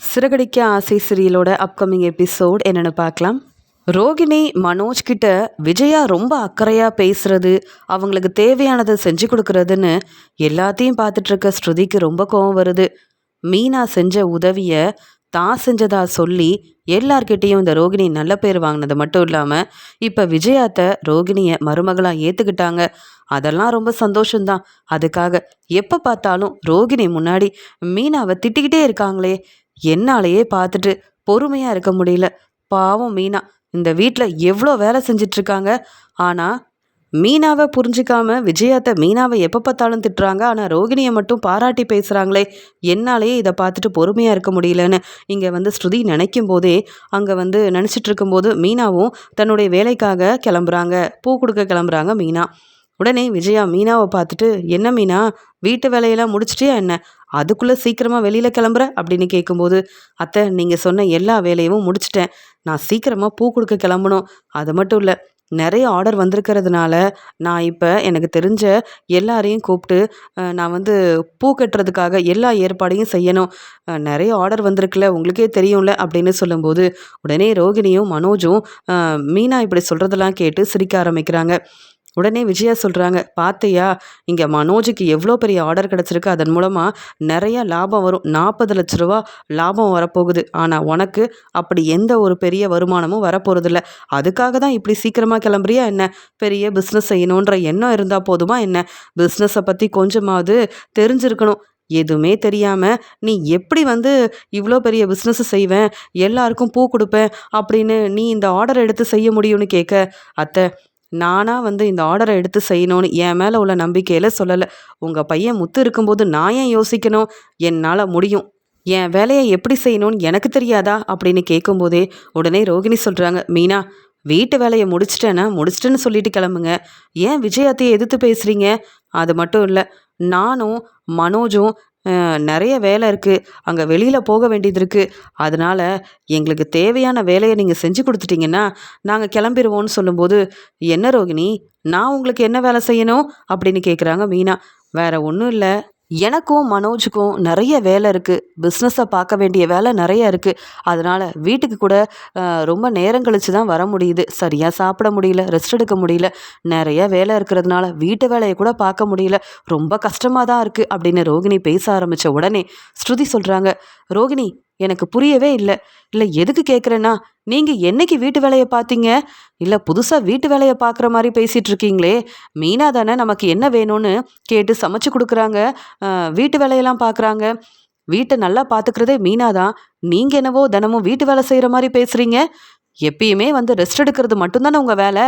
சிறகடிக்க ஆசை சீரியலோட upcoming episode என்னென்னு பார்க்கலாம். ரோகிணி மனோஜ் கிட்ட விஜயா ரொம்ப அக்கறையாக பேசுறது, அவங்களுக்கு தேவையானதை செஞ்சு கொடுக்கறதுன்னு எல்லாத்தையும் பார்த்துட்டு இருக்க ஸ்ருதிக்கு ரொம்ப கோவம் வருது. மீனா செஞ்ச உதவியை தான் செஞ்சதா சொல்லி எல்லார்கிட்டேயும் இந்த ரோகிணி நல்ல பேர் வாங்கினது மட்டும் இல்லாமல் இப்போ விஜயாத்த ரோகிணியை மருமகளாக ஏற்றுக்கிட்டாங்க. அதெல்லாம் ரொம்ப சந்தோஷம்தான். அதுக்காக எப்போ பார்த்தாலும் ரோகிணி முன்னாடி மீனாவை திட்டிக்கிட்டே இருக்காங்களே, என்னாலேயே பார்த்துட்டு பொறுமையாக இருக்க முடியல. பாவம் மீனா இந்த வீட்டில் எவ்வளோ வேலை செஞ்சிட்ருக்காங்க. ஆனால் மீனாவை புரிஞ்சிக்காம விஜயாத்த மீனாவை எப்போ பார்த்தாலும் திட்டுறாங்க. ஆனால் ரோகிணியை மட்டும் பாராட்டி பேசுகிறாங்களே, என்னாலேயே இதை பார்த்துட்டு பொறுமையாக இருக்க முடியலன்னு இங்கே ஸ்ருதி நினைக்கும் போதே அங்கே நினச்சிட்டு இருக்கும்போது மீனாவும் தன்னுடைய வேலைக்காக கிளம்புறாங்க. பூ கொடுக்க கிளம்புறாங்க மீனா. உடனே விஜயா மீனாவை பார்த்துட்டு, என்ன மீனா, வீட்டு வேலையெல்லாம் முடிச்சிட்டியா என்ன, அதுக்குள்ளே சீக்கிரமாக வெளியில் கிளம்புற அப்படின்னு கேட்கும்போது, அத்தை நீங்கள் சொன்ன எல்லா வேலையும் முடிச்சிட்டேன், நான் சீக்கிரமாக பூ கொடுக்க கிளம்பணும். அது மட்டும் இல்லை, நிறைய ஆர்டர் வந்திருக்கிறதுனால நான் இப்போ எனக்கு தெரிஞ்ச எல்லாரையும் கூப்பிட்டு நான் பூ கட்டுறதுக்காக எல்லா ஏற்பாடையும் செய்யணும். நிறைய ஆர்டர் வந்திருக்குல்ல, உங்களுக்கே தெரியும்ல அப்படின்னு சொல்லும்போது உடனே ரோகிணியும் மனோஜும் மீனா இப்படி சொல்கிறதெல்லாம் கேட்டு சிரிக்க ஆரம்பிக்கிறாங்க. உடனே விஜயா சொல்கிறாங்க, பார்த்தியா இங்கே மனோஜுக்கு எவ்வளோ பெரிய ஆர்டர் கிடச்சிருக்கு, அதன் மூலமாக நிறைய லாபம் வரும், 40 லட்ச ரூபா லாபம் வரப்போகுது. ஆனால் உனக்கு அப்படி எந்த ஒரு பெரிய வருமானமும் வரப்போகிறதில்ல. அதுக்காக தான் இப்படி சீக்கிரமாக கிளம்புறியா என்ன? பெரிய பிஸ்னஸ் செய்யணுன்ற எண்ணம் இருந்தால் போதுமா என்ன? பிஸ்னஸை பற்றி கொஞ்சமாவது தெரிஞ்சிருக்கணும். எதுவுமே தெரியாமல் நீ எப்படி இவ்வளோ பெரிய பிஸ்னஸ் செய்வேன், எல்லாருக்கும் பூ கொடுப்பேன் அப்படின்னு நீ இந்த ஆர்டர் எடுத்து செய்ய முடியும்னு கேட்க, அத்தை நானாக இந்த ஆர்டரை எடுத்து செய்யணும்னு என் மேலே உள்ள நம்பிக்கையில் சொல்லலை. உங்கள் பையன் முத்து இருக்கும்போது நான் ஏன் யோசிக்கணும்? என்னால் முடியும். என் வேலையை எப்படி செய்யணும்னு எனக்கு தெரியாதா அப்படின்னு கேட்கும்போதே உடனே ரோகிணி சொல்கிறாங்க, மீனா வீட்டு வேலையை முடிச்சிட்டேன்னு சொல்லிட்டு கிளம்புங்க. ஏன் விஜயாத்தையை எதிர்த்து பேசுகிறீங்க? அது மட்டும் இல்லை, நானும் மனோஜும் நிறைய வேலை இருக்குது, அங்கே வெளியில் போக வேண்டியது இருக்குது. அதனால் எங்களுக்கு தேவையான வேலையை நீங்கள் செஞ்சு கொடுத்துட்டிங்கன்னா நாங்கள் கிளம்பிடுவோன்னு சொல்லும்போது, என்ன ரோகிணி, நான் உங்களுக்கு என்ன வேலை செய்யணும் அப்படின்னு கேட்குறாங்க மீனா. வேறு ஒன்றும் இல்லை, எனக்கும் மனோஜுக்கும் நிறைய வேலை இருக்குது, பிஸ்னஸை பார்க்க வேண்டிய வேலை நிறைய இருக்குது. அதனால் வீட்டுக்கு கூட ரொம்ப நேரம் கழித்து தான் வர முடியுது, சரியாக சாப்பிட முடியல, ரெஸ்ட் எடுக்க முடியல, நிறைய வேலை இருக்கிறதுனால வீட்டு வேலையை கூட பார்க்க முடியல, ரொம்ப கஷ்டமாக தான் இருக்குது அப்படின்னு ரோகிணி பேச ஆரம்பித்த உடனே ஸ்ருதி சொல்கிறாங்க, ரோகிணி எனக்கு புரியவே இல்லை. இல்லை எதுக்கு கேட்குறேன்னா, நீங்கள் என்னைக்கு வீட்டு வேலையை பார்த்தீங்க? இல்லை புதுசாக வீட்டு வேலையை பார்க்குற மாதிரி பேசிகிட்டு இருக்கீங்களே. மீனா தானே நமக்கு என்ன வேணும்னு கேட்டு சமைச்சு கொடுக்குறாங்க, வீட்டு வேலையெல்லாம் பார்க்குறாங்க. வீட்டை நல்லா பார்த்துக்கிறதே மீனா தான். நீங்கள் என்னவோ தினமும் வீட்டு வேலை செய்கிற மாதிரி பேசுகிறீங்க. எப்பயுமே ரெஸ்ட் எடுக்கிறது மட்டும்தானே உங்கள் வேலை?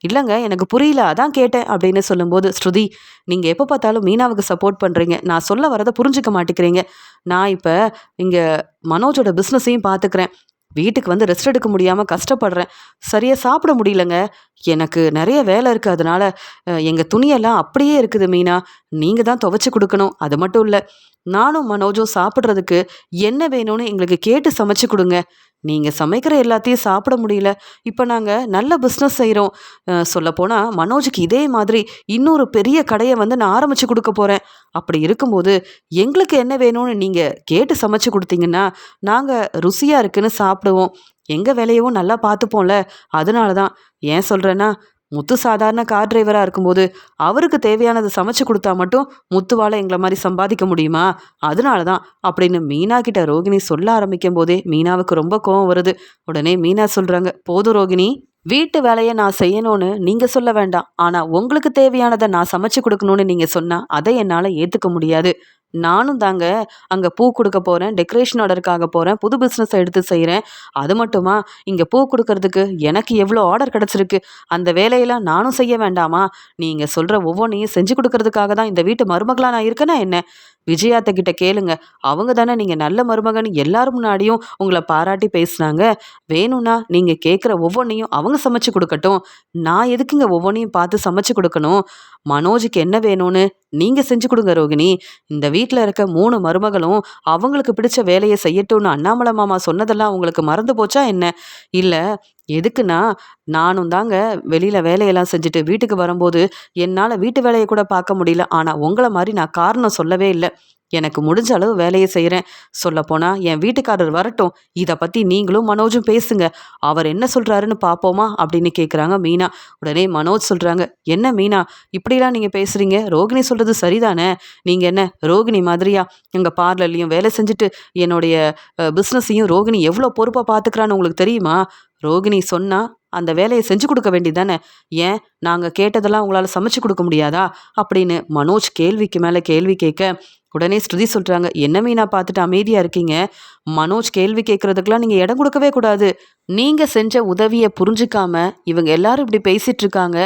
இல்லைங்க எனக்கு புரியல, அதான் கேட்டேன் அப்படின்னு சொல்லும்போது, ஸ்ருதி நீங்கள் எப்போ பார்த்தாலும் மீனாவுக்கு சப்போர்ட் பண்ணுறீங்க, நான் சொல்ல வரதை புரிஞ்சிக்க மாட்டேங்கிறீங்க. நான் இப்போ இங்கே மனோஜோட பிஸ்னஸையும் பார்த்துக்கிறேன், வீட்டுக்கு ரெஸ்ட் எடுக்க முடியாமல் கஷ்டப்படுறேன், சரியாக சாப்பிட முடியலங்க, எனக்கு நிறைய வேலை இருக்குது. அதனால் எங்கள் துணியெல்லாம் அப்படியே இருக்குது மீனா, நீங்கள் தான் துவைச்சி கொடுக்கணும். அது மட்டும் இல்லை, நானும் மனோஜும் சாப்பிட்றதுக்கு என்ன வேணும்னு எங்களுக்கு கேட்டு சமைச்சு கொடுங்க. நீங்கள் சமைக்கிற எல்லாத்தையும் சாப்பிட முடியல. இப்போ நாங்கள் நல்ல பிஸ்னஸ் செய்கிறோம். சொல்லப்போனால் மனோஜுக்கு இதே மாதிரி இன்னொரு பெரிய கடையை நான் ஆரம்பித்து கொடுக்க போகிறேன். அப்படி இருக்கும்போது எங்களுக்கு என்ன வேணும்னு நீங்கள் கேட்டு சமைச்சு கொடுத்தீங்கன்னா நாங்கள் ருசியாக இருக்குன்னு சாப்பிடுவோம், எங்கள் வேலையவும் நல்லா பார்த்துப்போம்ல. அதனால தான் ஏன் சொல்கிறேன்னா, முத்து சாதாரண கார் டிரைவராக இருக்கும்போது அவருக்கு தேவையானதை சமைச்சு கொடுத்தா மட்டும் முத்துவால் எங்களை மாதிரி சம்பாதிக்க முடியுமா? அதனால தான் அப்படின்னு மீனா கிட்ட ரோகிணி சொல்ல ஆரம்பிக்கும் போதே மீனாவுக்கு ரொம்ப கோவம் வருது. உடனே மீனா சொல்கிறாங்க, போதும் ரோகிணி, வீட்டு வேலையை நான் செய்யணும்னு நீங்கள் சொல்ல வேண்டாம், ஆனால் உங்களுக்கு தேவையானதை நான் சமைச்சு கொடுக்கணும்னு நீங்கள் சொன்னால் அதை என்னால் ஏற்றுக்க முடியாது. நானும் தாங்க அங்கே பூ கொடுக்க போகிறேன், டெக்கரேஷன் ஆர்டருக்காக போகிறேன், புது பிஸ்னஸை எடுத்து செய்கிறேன். அது மட்டுமா, இங்கே பூ கொடுக்கறதுக்கு எனக்கு எவ்வளோ ஆர்டர் கிடச்சிருக்கு, அந்த வேலையெல்லாம் நானும் செய்ய வேண்டாமா? நீங்கள் சொல்கிற ஒவ்வொன்றையும் செஞ்சு கொடுக்கறதுக்காக தான் இந்த வீட்டு மருமகளாக நான் இருக்கேனா என்ன? விஜயாத்த கிட்ட கேளுங்க, அவங்க தானே நீங்கள் நல்ல மருமகன் எல்லாரும் முன்னாடியும் உங்களை பாராட்டி பேசுனாங்க. வேணும்னா நீங்கள் கேட்குற ஒவ்வொன்றையும் அவங்க சமைச்சு கொடுக்கட்டும், நான் எதுக்குங்க ஒவ்வொன்றையும் பார்த்து சமைச்சு கொடுக்கணும்? மனோஜுக்கு என்ன வேணும்னு நீங்கள் செஞ்சு கொடுங்க ரோகிணி. இந்த வீட்டில் இருக்க 3 மருமகளும் அவங்களுக்கு பிடிச்ச வேலையை செய்யட்டும்னு அண்ணாமலை மாமா சொன்னதெல்லாம் உங்களுக்கு மறந்து போச்சா என்ன? இல்லை எதுக்குன்னா, நானும் தாங்க வெளியில் வேலையெல்லாம் செஞ்சுட்டு வீட்டுக்கு வரும்போது என்னால் வீட்டு வேலையை கூட பார்க்க முடியல. ஆனால் உங்களை மாதிரி நான் காரணம் சொல்லவே இல்லை. எனக்கு முடிஞ்ச அளவு வேலையை செய்கிறேன். சொல்லப்போனால் என் வீட்டுக்காரர் வரட்டும், இதை பற்றி நீங்களும் மனோஜும் பேசுங்க. அவர் என்ன சொல்கிறாருன்னு பார்ப்போமா அப்படின்னு கேட்குறாங்க மீனா. உடனே மனோஜ் சொல்கிறாங்க, என்ன மீனா இப்படிலாம் நீங்கள் பேசுகிறீங்க? ரோகிணி சொல்கிறது சரிதானே? நீங்கள் என்ன ரோகிணி மாதிரியா? எங்கள் பார்லர்லேயும் வேலை செஞ்சுட்டு என்னுடைய பிஸ்னஸையும் ரோகிணி எவ்வளோ பொறுப்பாக பார்த்துக்கிறான்னு உங்களுக்கு தெரியுமா? ரோகிணி சொன்னா அந்த வேலையை செஞ்சு கொடுக்க வேண்டியதானே? ஏன் நாங்கள் கேட்டதெல்லாம் உங்களால் சமைச்சு கொடுக்க முடியாதா அப்படின்னு மனோஜ் கேள்விக்கு மேலே கேள்வி கேட்க, உடனே ஸ்ருதி சொல்கிறாங்க, என்ன மீனா பார்த்துட்டு அமைதியாக இருக்கீங்க? மனோஜ் கேள்வி கேட்குறதுக்கெலாம் நீங்கள் இடம் கொடுக்கவே கூடாது. நீங்கள் செஞ்ச உதவியை புரிஞ்சுக்காம இவங்க எல்லாரும் இப்படி பேசிகிட்டு இருக்காங்க.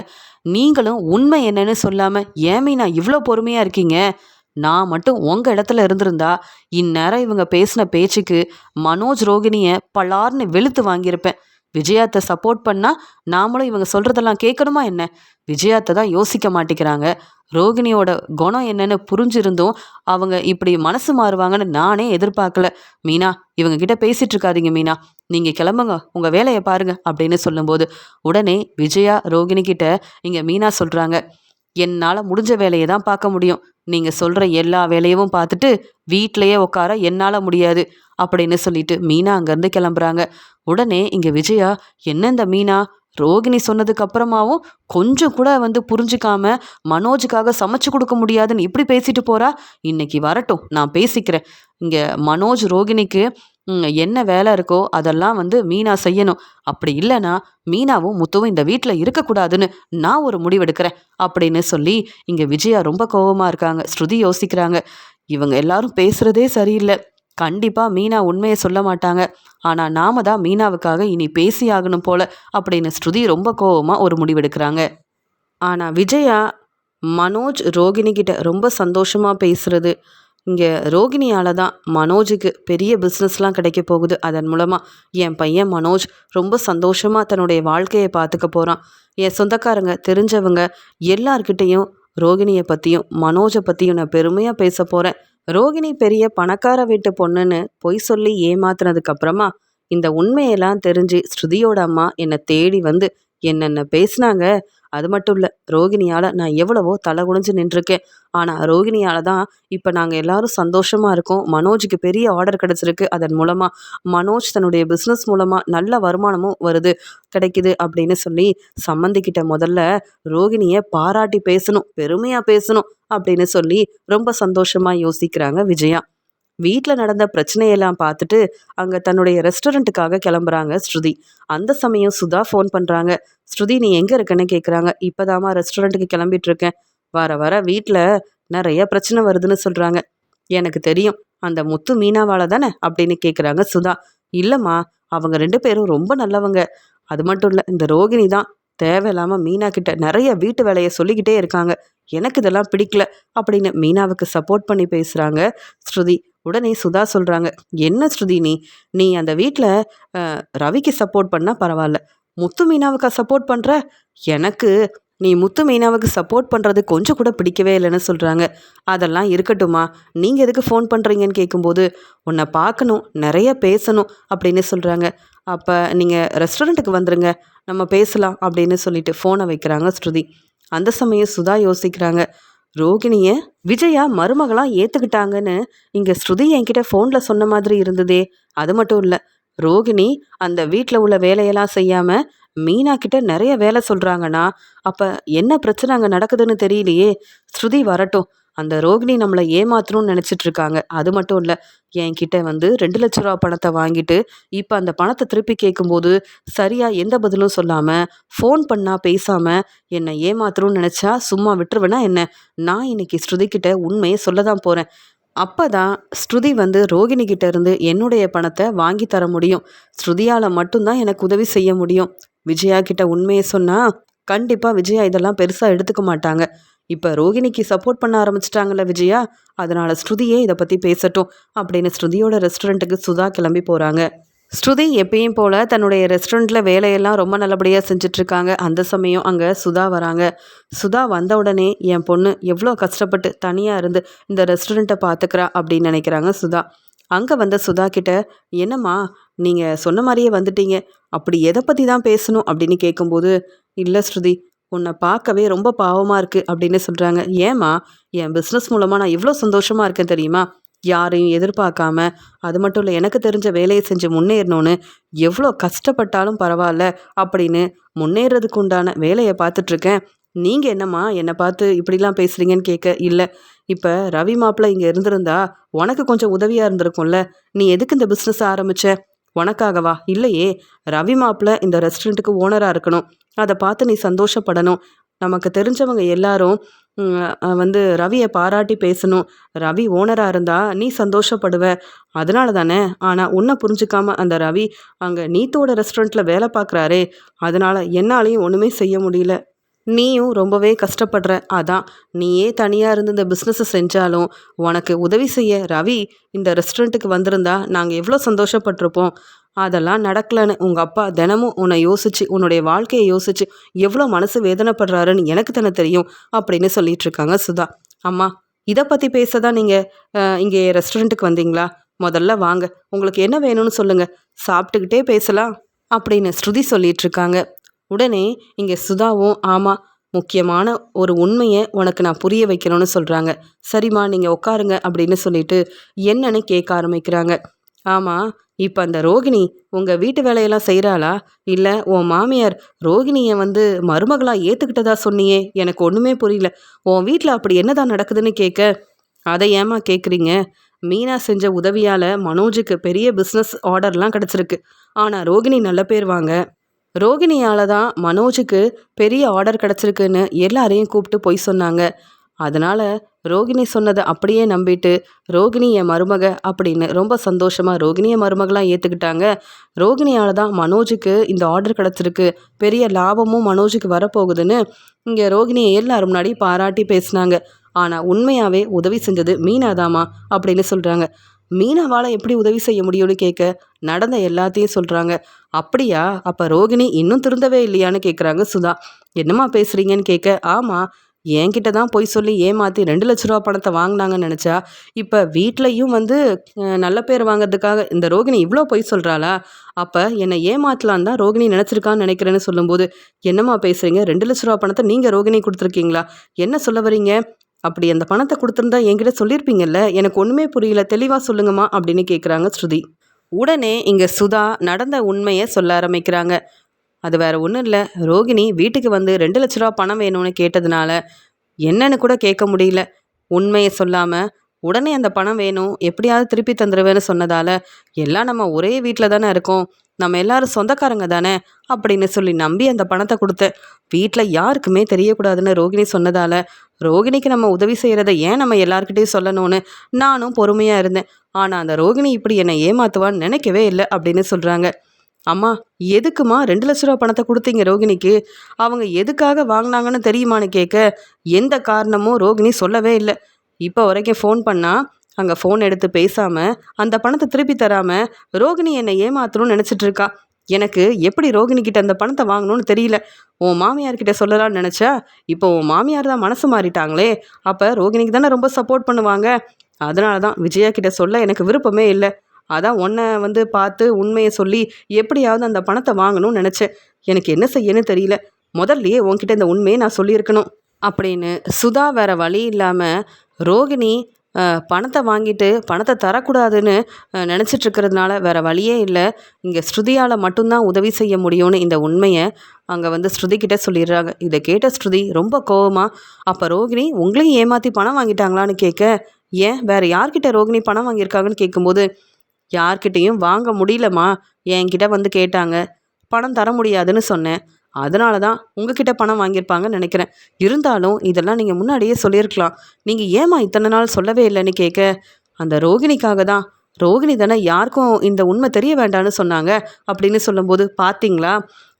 நீங்களும் உண்மை என்னன்னு சொல்லாமல் ஏன் மீனா இவ்வளோ பொறுமையாக இருக்கீங்க? நான் மட்டும் உங்கள் இடத்துல இருந்திருந்தா இந்நேரம் இவங்க பேசின பேச்சுக்கு மனோஜ் ரோகிணியை பலார்னு வெளுத்து வாங்கியிருப்பேன். விஜயாத்தை சப்போர்ட் பண்ணால் நாமளும் இவங்க சொல்கிறதெல்லாம் கேட்கணுமா என்ன? விஜயாத்தை தான் யோசிக்க மாட்டேங்கிறாங்க. ரோகிணியோட குணம் என்னன்னு புரிஞ்சிருந்தும் அவங்க இப்படி மனசு மாறுவாங்கன்னு நானே எதிர்பார்க்கல. மீனா, இவங்க கிட்ட பேசிட்டு இருக்காதீங்க மீனா, நீங்கள் கிளம்புங்க, உங்கள் வேலையை பாருங்க அப்படின்னு சொல்லும்போது உடனே விஜயா ரோகிணி கிட்ட இங்கே மீனா சொல்கிறாங்க, என்னால் முடிஞ்ச வேலையை தான் பார்க்க முடியும். நீங்கள் சொல்கிற எல்லா வேலையவும் பார்த்துட்டு வீட்டிலையே உட்கார என்னால் முடியாது அப்படின்னு சொல்லிட்டு மீனா அங்கேருந்து கிளம்புறாங்க. உடனே இங்கே விஜயா, என்ன இந்த மீனா ரோகிணி சொன்னதுக்கு அப்புறமாவும் கொஞ்சம் கூட புரிஞ்சுக்காம மனோஜுக்காக சமைச்சு கொடுக்க முடியாதுன்னு இப்படி பேசிட்டு போறா. இன்னைக்கு வரட்டும், நான் பேசிக்கிறேன். இங்கே மனோஜ் ரோகிணிக்கு என்ன வேலை இருக்கோ அதெல்லாம் மீனா செய்யணும். அப்படி இல்லைன்னா மீனாவும் முத்துவும் இந்த வீட்டில் இருக்கக்கூடாதுன்னு நான் ஒரு முடிவெடுக்கிறேன் அப்படின்னு சொல்லி இங்கே விஜயா ரொம்ப கோபமாக இருக்காங்க. ஸ்ருதி யோசிக்கிறாங்க, இவங்க எல்லாரும் பேசுகிறதே சரியில்லை. கண்டிப்பாக மீனா உண்மையை சொல்ல மாட்டாங்க. ஆனால் நாம தான் மீனாவுக்காக இனி பேசி ஆகணும் போல அப்படின்னு ஸ்ருதி ரொம்ப கோபமாக ஒரு முடிவெடுக்கிறாங்க. ஆனால் விஜயா மனோஜ் ரோகிணி கிட்ட ரொம்ப சந்தோஷமாக பேசுகிறது, இங்கே ரோகிணியால் தான் மனோஜுக்கு பெரிய பிஸ்னஸ்லாம் கிடைக்க போகுது. அதன் மூலமாக என் பையன் மனோஜ் ரொம்ப சந்தோஷமாக தன்னுடைய வாழ்க்கையை பார்த்துக்க போகிறான். என் சொந்தக்காரங்க தெரிஞ்சவங்க எல்லார்கிட்டேயும் ரோகிணியை பற்றியும் மனோஜை பற்றியும் நான் பெருமையாக பேச போகிறேன். ரோகிணி பெரிய பணக்கார வீட்டு பொண்ணுன்னு பொய் சொல்லி ஏமாத்துனதுக்கு அப்புறமா இந்த உண்மையெல்லாம் தெரிஞ்சு ஸ்ருதியோட அம்மா என்னை தேடி என்னென்ன பேசினாங்க. அது மட்டும் இல்லை, ரோகிணியால் நான் எவ்வளவோ தலை குனிஞ்சு நின்றுருக்கேன். ஆனால் ரோகிணியால் தான் இப்போ நாங்கள் எல்லாரும் சந்தோஷமாக இருக்கோம். மனோஜுக்கு பெரிய ஆர்டர் கிடச்சிருக்கு. அதன் மூலமாக மனோஜ் தன்னுடைய பிஸ்னஸ் மூலமாக நல்ல வருமானமும் கிடைக்குது அப்படின்னு சொல்லி சம்மந்திக்கிட்ட முதல்ல ரோகிணியை பாராட்டி பேசணும், பெருமையாக பேசணும் அப்படின்னு சொல்லி ரொம்ப சந்தோஷமாக யோசிக்கிறாங்க விஜயா. வீட்டில் நடந்த பிரச்சனையெல்லாம் பார்த்துட்டு அங்கே தன்னுடைய ரெஸ்டாரண்ட்டுக்காக கிளம்புறாங்க ஸ்ருதி. அந்த சமயம் சுதா ஃபோன் பண்ணுறாங்க. ஸ்ருதி, நீ எங்கே இருக்கன்னு கேட்குறாங்க. இப்போதாம்மா ரெஸ்டாரண்ட்டுக்கு கிளம்பிட்டு இருக்கேன். வர வர வீட்டில் நிறைய பிரச்சனை வருதுன்னு சொல்கிறாங்க. எனக்கு தெரியும், அந்த முத்து மீனாவால் தானே அப்படின்னு கேட்குறாங்க சுதா. இல்லைம்மா, அவங்க 2 பேரும் ரொம்ப நல்லவங்க. அது மட்டும் இல்லை, இந்த ரோகிணி தான் தேவையில்லாமல் மீனா கிட்ட நிறைய வீட்டு வேலையை சொல்லிக்கிட்டே இருக்காங்க. எனக்கு இதெல்லாம் பிடிக்கல அப்படின்னு மீனாவுக்கு சப்போர்ட் பண்ணி பேசுகிறாங்க ஸ்ருதி. உடனே சுதா சொல்கிறாங்க, என்ன ஸ்ருதி நீ அந்த வீட்டில் ரவிக்கு சப்போர்ட் பண்ணால் பரவாயில்ல, முத்து மீனாவுக்கா சப்போர்ட் பண்ணுற? எனக்கு நீ முத்து மீனாவுக்கு சப்போர்ட் பண்ணுறது கொஞ்சம் கூட பிடிக்கவே இல்லைன்னு சொல்கிறாங்க. அதெல்லாம் இருக்கட்டுமா, நீங்கள் எதுக்கு ஃபோன் பண்ணுறீங்கன்னு கேட்கும்போது உன்னை பார்க்கணும், நிறைய பேசணும் அப்படின்னு சொல்கிறாங்க. அப்போ நீங்கள் ரெஸ்டாரண்ட்டுக்கு வந்துடுங்க, நம்ம பேசலாம் அப்படின்னு சொல்லிட்டு ஃபோனை வைக்கிறாங்க ஸ்ருதி. அந்த சமயம் சுதா யோசிக்கிறாங்க, ரோகிணியை விஜயா மருமகளாக ஏற்றுக்கிட்டாங்கன்னு இங்கே ஸ்ருதி என்கிட்ட ஃபோனில் சொன்ன மாதிரி இருந்ததே. அது மட்டும் இல்லை, ரோகிணி அந்த வீட்டில் உள்ள வேலையெல்லாம் செய்யாமல் மீனா கிட்ட நிறைய வேலை சொல்கிறாங்கன்னா அப்போ என்ன பிரச்சனை அங்கே நடக்குதுன்னு தெரியலையே. ஸ்ருதி வரட்டும், அந்த ரோகிணி நம்மளை ஏமாத்தணும்னு நினச்சிட்டு இருக்காங்க. அது மட்டும் இல்லை, என்கிட்ட 2 லட்ச ரூபா பணத்தை வாங்கிட்டு இப்போ அந்த பணத்தை திருப்பி கேட்கும்போது சரியாக எந்த பதிலும் சொல்லாமல் ஃபோன் பண்ணால் பேசாமல் என்னை ஏமாத்தணும்னு நினச்சா சும்மா விட்டுருவேனா என்ன? நான் இன்னைக்கு ஸ்ருதிக்கிட்ட உண்மையை சொல்ல தான் போகிறேன். அப்போ தான் ஸ்ருதி ரோகிணி கிட்ட இருந்து என்னுடைய பணத்தை வாங்கி தர முடியும். ஸ்ருதியால் மட்டும்தான் எனக்கு உதவி செய்ய முடியும். விஜயா கிட்ட உண்மையை சொன்னால் கண்டிப்பாக விஜயா இதெல்லாம் பெருசாக எடுத்துக்க மாட்டாங்க. இப்போ ரோகிணிக்கு சப்போர்ட் பண்ண ஆரம்பிச்சிட்டாங்கல்ல விஜயா, அதனால் ஸ்ருதியே இதை பற்றி பேசட்டும் அப்படின்னு ஸ்ருதியோட ரெஸ்டாரண்ட்டுக்கு சுதா கிளம்பி போகிறாங்க. ஸ்ருதி எப்பயும் போல் தன்னுடைய ரெஸ்டாரண்ட்டில் வேலையெல்லாம் ரொம்ப நல்லபடியாக செஞ்சிட்ருக்காங்க. அந்த சமயம் அங்கே சுதா வராங்க. சுதா வந்த உடனே என் பொண்ணு எவ்வளோ கஷ்டப்பட்டு தனியாக இருந்து இந்த ரெஸ்டாரண்ட்டை பார்த்துக்கிறா அப்படின்னு நினைக்கிறாங்க சுதா. அங்கே சுதா கிட்ட, என்னம்மா நீங்கள் சொன்ன மாதிரியே வந்துட்டீங்க, அப்படி எதை பற்றி தான் பேசணும் அப்படின்னு கேட்கும்போது, இல்லை ஸ்ருதி, உன்னை பார்க்கவே ரொம்ப பாவமாக இருக்குது அப்படின்னு சொல்கிறாங்க. ஏம்மா, என் பிஸ்னஸ் மூலமாக நான் எவ்வளோ சந்தோஷமாக இருக்கேன் தெரியுமா? யாரையும் எதிர்பார்க்காம, அது மட்டும் இல்லை எனக்கு தெரிஞ்ச வேலையை செஞ்சு முன்னேறணும்னு எவ்வளோ கஷ்டப்பட்டாலும் பரவாயில்ல அப்படின்னு முன்னேறதுக்கு உண்டான வேலையை பார்த்துட்ருக்கேன். நீங்கள் என்னம்மா என்னை பார்த்து இப்படிலாம் பேசுகிறீங்கன்னு கேட்க, இல்லை இப்போ ரவி மாப்பிள்ளை இங்கே இருந்திருந்தா உனக்கு கொஞ்சம் உதவியாக இருந்திருக்கும்ல, நீ எதுக்கு இந்த பிஸ்னஸ் ஆரம்பிச்ச? உனக்காகவா? இல்லையே, ரவி மாப்பிள்ளை இந்த ரெஸ்டாரண்ட்டுக்கு ஓனராக இருக்கணும், அதை பார்த்து நீ சந்தோஷப்படணும். நமக்கு தெரிஞ்சவங்க எல்லாரும் வந்து ரவியை பாராட்டி பேசணும். ரவி ஓனராக இருந்தா நீ சந்தோஷப்படுவ, அதனால தானே. ஆனால் உன்னை புரிஞ்சுக்காம அந்த ரவி அங்கே நீத்தோட ரெஸ்டாரண்ட்டில் வேலை பார்க்குறாரே, அதனால் என்னாலையும் ஒன்றுமே செய்ய முடியல. நீயும் ரொம்பவே கஷ்டப்படுற, அதான் நீயே தனியாக இருந்து இந்த பிஸ்னஸை செஞ்சாலும் உனக்கு உதவி செய்ய ரவி இந்த ரெஸ்டாரண்ட்டுக்கு வந்திருந்தா நாங்கள் எவ்வளோ சந்தோஷப்பட்டிருப்போம். அதெல்லாம் நடக்கலைன்னு உங்கள் அப்பா தினமும் உன்னை யோசிச்சு உன்னுடைய வாழ்க்கையை யோசிச்சு எவ்வளோ மனசு வேதனைப்படுறாருன்னு எனக்கு தானே தெரியும் அப்படின்னு சொல்லிட்டு இருக்காங்க சுதா. அம்மா, இதை பற்றி பேச தான் நீங்கள் இங்கே ரெஸ்டாரண்ட்டுக்கு வந்தீங்களா? முதல்ல வாங்க, உங்களுக்கு என்ன வேணும்னு சொல்லுங்கள், சாப்பிட்டுக்கிட்டே பேசலாம் அப்படின்னு ஸ்ருதி சொல்லிட்டு இருக்காங்க. உடனே இங்கே சுதாவும், ஆமாம், முக்கியமான ஒரு உண்மையை உனக்கு நான் புரிய வைக்கணும்னு சொல்கிறாங்க. சரிம்மா நீங்கள் உட்காருங்க அப்படின்னு சொல்லிட்டு என்னன்னு கேட்க ஆரம்பிக்கிறாங்க. ஆமாம், இப்போ அந்த ரோகிணி உங்கள் வீட்டு வேலையெல்லாம் செய்கிறாளா? இல்லை உன் மாமியார் ரோகிணியை வந்து மருமகளாக ஏற்றுக்கிட்டதா சொன்னியே, எனக்கு ஒன்றுமே புரியல. உன் வீட்டில் அப்படி என்னதான் நடக்குதுன்னு கேட்க, அதை ஏமா கேட்குறீங்க? மீனா செஞ்ச உதவியால் மனோஜுக்கு பெரிய பிஸ்னஸ் ஆர்டர்லாம் கிடச்சிருக்கு. ஆனால் ரோகிணி நல்ல பேர் வாங்க, ரோகிணியால் தான் மனோஜுக்கு பெரிய ஆர்டர் கிடச்சிருக்குன்னு எல்லாரையும் கூப்பிட்டு போய் சொன்னாங்க. அதனால் ரோகிணி சொன்னதை அப்படியே நம்பிட்டு ரோகிணி என் மருமக அப்படின்னு ரொம்ப சந்தோஷமாக ரோகிணியை மருமகளாக ஏற்றுக்கிட்டாங்க. ரோகிணியால் தான் மனோஜுக்கு இந்த ஆர்டர் கிடச்சிருக்கு, பெரிய லாபமும் மனோஜுக்கு வரப்போகுதுன்னு இங்கே ரோகிணியை எல்லாரும் முன்னாடி பாராட்டி பேசினாங்க. ஆனால் உண்மையாகவே உதவி செஞ்சது மீனாதாமா அப்படின்னு சொல்கிறாங்க. மீனாவால் எப்படி உதவி செய்ய முடியும்னு கேட்க, நடந்த எல்லாத்தையும் சொல்கிறாங்க. அப்படியா, அப்போ ரோகிணி இன்னும் திருந்தவே இல்லையான்னு கேட்குறாங்க சுதா. என்னம்மா பேசுகிறீங்கன்னு கேட்க, ஆமாம், என்கிட்ட தான் போய் சொல்லி ஏமாற்றி 2 லட்ச ரூபா பணத்தை வாங்கினாங்கன்னு நினச்சா இப்போ வீட்லையும் வந்து நல்ல பேர் வாங்கிறதுக்காக இந்த ரோகிணி இவ்வளோ பொய் சொல்கிறாளா? அப்போ என்னை ஏமாற்றலான் தான் ரோகிணி நினச்சிருக்கான்னு நினைக்கிறேன்னு சொல்லும்போது, என்னம்மா பேசுகிறீங்க? 2 லட்ச ரூபா பணத்தை நீங்கள் ரோகிணி கொடுத்துருக்கீங்களா? என்ன சொல்ல வரீங்க? அப்படி அந்த பணத்தை கொடுத்துருந்தா என்கிட்ட சொல்லியிருப்பீங்கல்ல, எனக்கு ஒன்றுமே புரியல, தெளிவாக சொல்லுங்கம்மா அப்படின்னு கேட்குறாங்க ஸ்ருதி. உடனே இங்கே சுதா நடந்த உண்மையை சொல்ல ஆரம்பிக்கிறாங்க. அது வேற ஒன்றும் இல்லை, ரோகிணி வீட்டுக்கு வந்து 2 லட்ச ரூபா பணம் வேணும்னு கேட்டதுனால என்னன்னு கூட கேட்க முடியல, உண்மையை சொல்லாமல் உடனே அந்த பணம் வேணும், எப்படியாவது திருப்பி தந்துடுவேன்னு சொன்னதால் எல்லாம் நம்ம ஒரே வீட்டில் தானே இருக்கோம், நம்ம எல்லாரும் சொந்தக்காரங்க தானே அப்படின்னு சொல்லி நம்பி அந்த பணத்தை கொடுத்தேன். வீட்டில் யாருக்குமே தெரியக்கூடாதுன்னு ரோகிணி சொன்னதால் ரோகிணிக்கு நம்ம உதவி செய்கிறத ஏன் நம்ம எல்லாருக்கிட்டையும் சொல்லணும்னு நானும் பொறுமையாக இருந்தேன். ஆனால் அந்த ரோகிணி இப்படி என்னை ஏமாற்றுவான்னு நினைக்கவே இல்லை அப்படின்னு சொல்கிறாங்க. அம்மா, எதுக்குமா 2 லட்ச ரூபா பணத்தை கொடுத்தீங்க ரோகிணிக்கு? அவங்க எதுக்காக வாங்கினாங்கன்னு தெரியுமான்னு கேட்க, எந்த காரணமும் ரோகிணி சொல்லவே இல்லை. இப்போ வரைக்கும் ஃபோன் பண்ணால் அங்கே ஃபோன் எடுத்து பேசாமல் அந்த பணத்தை திருப்பி தராமல் ரோகிணி என்னை ஏமாத்தணும்னு நினச்சிட்டு இருக்கா. எனக்கு எப்படி ரோகிணிக்கிட்ட அந்த பணத்தை வாங்கணும்னு தெரியல. உன் மாமியார்கிட்ட சொல்லலாம்னு நினச்சா இப்போ உன் மாமியார் தான் மனசு மாறிட்டாங்களே, அப்போ ரோகிணிக்கு தானே ரொம்ப சப்போர்ட் பண்ணுவாங்க. அதனால தான் விஜயா கிட்ட சொல்ல எனக்கு விருப்பமே இல்லை. அதான் உன்னை வந்து பார்த்து உண்மையை சொல்லி எப்படியாவது அந்த பணத்தை வாங்கணும்னு நினச்சேன். எனக்கு என்ன செய்யன்னு தெரியல. முதல்லையே உன்கிட்ட இந்த உண்மையை நான் சொல்லியிருக்கணும் அப்படின்னு சுதா வேற வழி இல்லாமல் ரோகிணி பணத்தை வாங்கிட்டு பணத்தை தரக்கூடாதுன்னு நினச்சிட்டு இருக்கிறதுனால வேற வழியே இல்லை, இங்கே ஸ்ருதியால் மட்டும்தான் உதவி செய்ய முடியும்னு இந்த உண்மையை அங்கே வந்து ஸ்ருதிக்கிட்ட சொல்லிடுறாங்க. இதை கேட்ட ஸ்ருதி ரொம்ப கோவமா, அப்போ ரோகிணி உங்களையும் ஏமாற்றி பணம் வாங்கிட்டாங்களான்னு கேட்க, ஏன் வேற யார்கிட்ட ரோகிணி பணம் வாங்கியிருக்காங்கன்னு கேட்கும்போது, யார்கிட்டையும் வாங்க முடியலம்மா, என்கிட்ட வந்து கேட்டாங்க, பணம் தர முடியாதுன்னு சொன்னேன், அதனால தான் உங்ககிட்ட பணம் வாங்கியிருப்பாங்கன்னு நினைக்கிறேன். இருந்தாலும் இதெல்லாம் நீங்கள் முன்னாடியே சொல்லியிருக்கலாம், நீங்கள் ஏமா இத்தனை நாள் சொல்லவே இல்லைன்னு கேட்க, அந்த ரோகிணிக்காக தான், ரோகிணி தானே யாருக்கும் இந்த உண்மை தெரிய வேண்டான்னு சொன்னாங்க அப்படின்னு சொல்லும்போது, பார்த்தீங்களா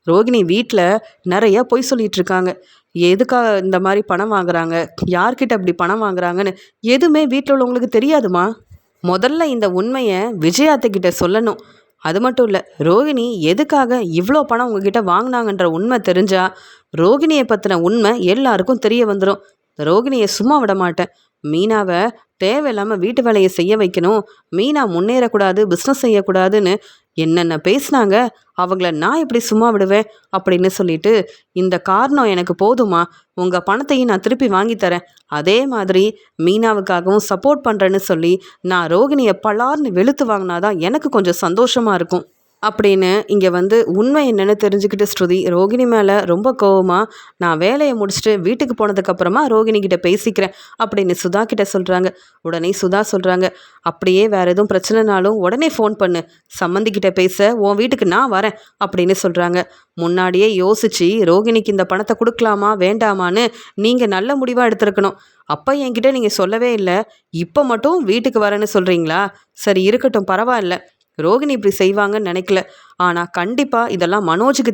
ரோகிணி வீட்டில் நிறைய பொய் சொல்லிட்டு இருக்காங்க, எதுக்காக இந்த மாதிரி பணம் வாங்குறாங்க, யார்கிட்ட அப்படி பணம் வாங்குறாங்கன்னு எதுவுமே வீட்டில் உள்ளவங்களுக்கு தெரியாதுமா. முதல்ல இந்த உண்மையை விஜயாத்துக்கிட்ட சொல்லணும். அது மட்டும் இல்லை, ரோகிணி எதுக்காக இவ்வளோ பணம் உங்ககிட்ட வாங்கினாங்கன்ற உண்மை தெரிஞ்சா ரோகிணியை பற்றின உண்மை எல்லாருக்கும் தெரிய வந்துடும். ரோகிணியை சும்மா விட மாட்டேன். மீனாவை தேவையில்லாமல் வீட்டு வேலையை செய்ய வைக்கணும், மீனா முன்னேறக்கூடாது, பிஸ்னஸ் செய்யக்கூடாதுன்னு என்னென்ன பேசுனாங்க, அவங்கள நான் எப்படி சும்மா விடுவேன் அப்படின்னு சொல்லிட்டு, இந்த காரணம் எனக்கு போதுமா, உங்கள் பணத்தையும் நான் திருப்பி வாங்கி தரேன், அதே மாதிரி மீனாவுக்காகவும் சப்போர்ட் பண்ணுறேன்னு சொல்லி நான் ரோகிணியை பலார்னு வெளுத்து வாங்கினாதான் எனக்கு கொஞ்சம் சந்தோஷமாக இருக்கும் அப்படின்னு இங்கே வந்து உண்மை என்னன்னு தெரிஞ்சுக்கிட்டு ஸ்ருதி ரோகிணி மேலே ரொம்ப கோவமாக, நான் வேலையை முடிச்சுட்டு வீட்டுக்கு போனதுக்கப்புறமா ரோகிணி கிட்ட பேசிக்கிறேன் அப்படின்னு சுதா கிட்ட சொல்கிறாங்க. உடனே சுதா சொல்கிறாங்க, அப்படியே வேறு எதுவும் பிரச்சனைனாலும் உடனே ஃபோன் பண்ணு, சம்மந்திக்கிட்ட பேச உன் வீட்டுக்கு நான் வரேன் அப்படின்னு சொல்கிறாங்க. முன்னாடியே யோசிச்சு ரோகிணிக்கு இந்த பணத்தை கொடுக்கலாமா வேண்டாமான்னு நீங்கள் நல்ல முடிவாக எடுத்திருக்கணும். அப்போ என்கிட்ட நீங்கள் சொல்லவே இல்லை, இப்போ மட்டும் வீட்டுக்கு வரேன்னு சொல்கிறீங்களா? சரி இருக்கட்டும், பரவாயில்ல, ரோகிணி இப்படி செய்வாங்கன்னு நினைக்கல. ஆனால் கண்டிப்பாக இதெல்லாம் மனோஜுக்கு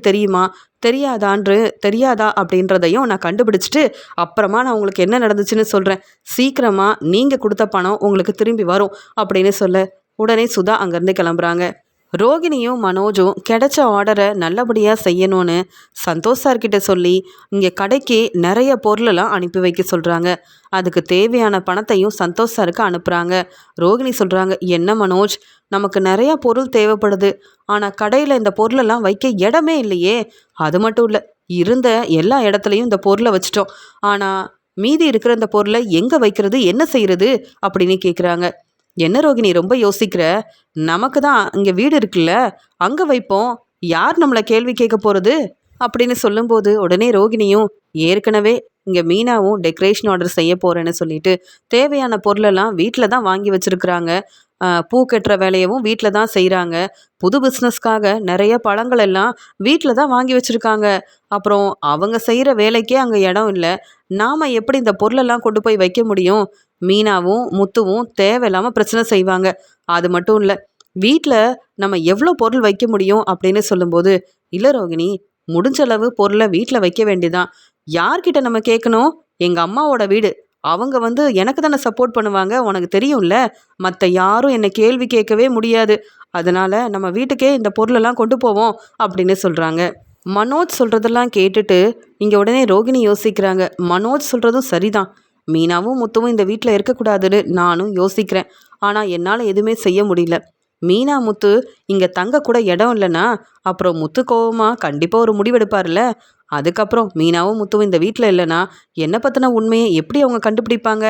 தெரியாதா அப்படின்றதையும் நான் கண்டுபிடிச்சிட்டு அப்புறமா நான் உங்களுக்கு என்ன நடந்துச்சுன்னு சொல்கிறேன். சீக்கிரமாக நீங்கள் கொடுத்த பணம் உங்களுக்கு திரும்பி வரும் அப்படின்னு சொல்ல உடனே சுதா அங்கேருந்து கிளம்புறாங்க. ரோகிணியும் மனோஜும் கிடைச்ச ஆர்டரை நல்லபடியாக செய்யணும்னு சந்தோஷ் சார்கிட்ட சொல்லி இங்கே கடைக்கு நிறைய பொருளெல்லாம் அனுப்பி வைக்க சொல்கிறாங்க. அதுக்கு தேவையான பணத்தையும் சந்தோஷ் சாருக்கு அனுப்புகிறாங்க. ரோகிணி சொல்கிறாங்க, என்ன மனோஜ், நமக்கு நிறையா பொருள் தேவைப்படுது, ஆனால் கடையில் இந்த பொருளெல்லாம் வைக்க இடமே இல்லையே. அது மட்டும் இல்லை, இருந்த எல்லா இடத்துலையும் இந்த பொருளை வச்சிட்டோம், ஆனால் மீதி இருக்கிற இந்த பொருளை எங்கே வைக்கிறது, என்ன செய்கிறது அப்படின்னு கேட்குறாங்க. என்ன ரோகிணி ரொம்ப யோசிக்கிற, நமக்கு தான் இங்கே வீடு இருக்குல்ல, அங்கே வைப்போம், யார் நம்மளை கேள்வி கேட்க போகிறது அப்படின்னு சொல்லும்போது உடனே ரோகிணியும், ஏற்கனவே இங்கே மீனாவும் டெக்கரேஷன் ஆர்டர் செய்ய போகிறேன்னு சொல்லிட்டு தேவையான பொருளெல்லாம் வீட்டில் தான் வாங்கி வச்சுருக்குறாங்க. பூ கட்டுற வேலையவும் வீட்டில் தான் செய்கிறாங்க. புது பிஸ்னஸ்க்காக நிறைய பழங்கள் எல்லாம் வீட்டில் தான் வாங்கி வச்சுருக்காங்க. அப்புறம் அவங்க செய்கிற வேலைக்கே அங்கே இடம் இல்லை, நாம் எப்படி இந்த பொருளெல்லாம் கொண்டு போய் வைக்க முடியும்? மீனாவும் முத்துவும் தேவையில்லாமல் பிரச்சனை செய்வாங்க. அது மட்டும் இல்லை, வீட்டில் நம்ம எவ்வளோ பொருள் வைக்க முடியும் அப்படின்னு சொல்லும்போது, இல்லை ரோகிணி, முடிஞ்சளவு பொருளை வீட்டில் வைக்க வேண்டியதான். யார்கிட்ட நம்ம கேட்கணும்? எங்கள் அம்மாவோட வீடு, அவங்க வந்து எனக்கு தானே சப்போர்ட் பண்ணுவாங்க, உனக்கு தெரியும்ல, மற்ற யாரும் என்னை கேள்வி கேட்கவே முடியாது, அதனால் நம்ம வீட்டுக்கே இந்த பொருளெல்லாம் கொண்டு போவோம் அப்படின்னு சொல்கிறாங்க. மனோஜ் சொல்கிறதெல்லாம் கேட்டுட்டு இங்கே உடனே ரோகிணி யோசிக்கிறாங்க, மனோஜ் சொல்கிறதும் சரிதான், மீனாவும் முத்துவும் இந்த வீட்டில் இருக்கக்கூடாதுன்னு நானும் யோசிக்கிறேன், ஆனால் என்னால் எதுவுமே செய்ய முடியல. மீனா முத்து இங்கே தங்க கூட இடம் இல்லைன்னா அப்புறம் முத்து கோவமாக கண்டிப்பாக ஒரு முடிவெடுப்பார்ல, அதுக்கப்புறம் மீனாவும் முத்துவும் இந்த வீட்டில் இல்லைன்னா என்னை பற்றின உண்மையை எப்படி அவங்க கண்டுபிடிப்பாங்க?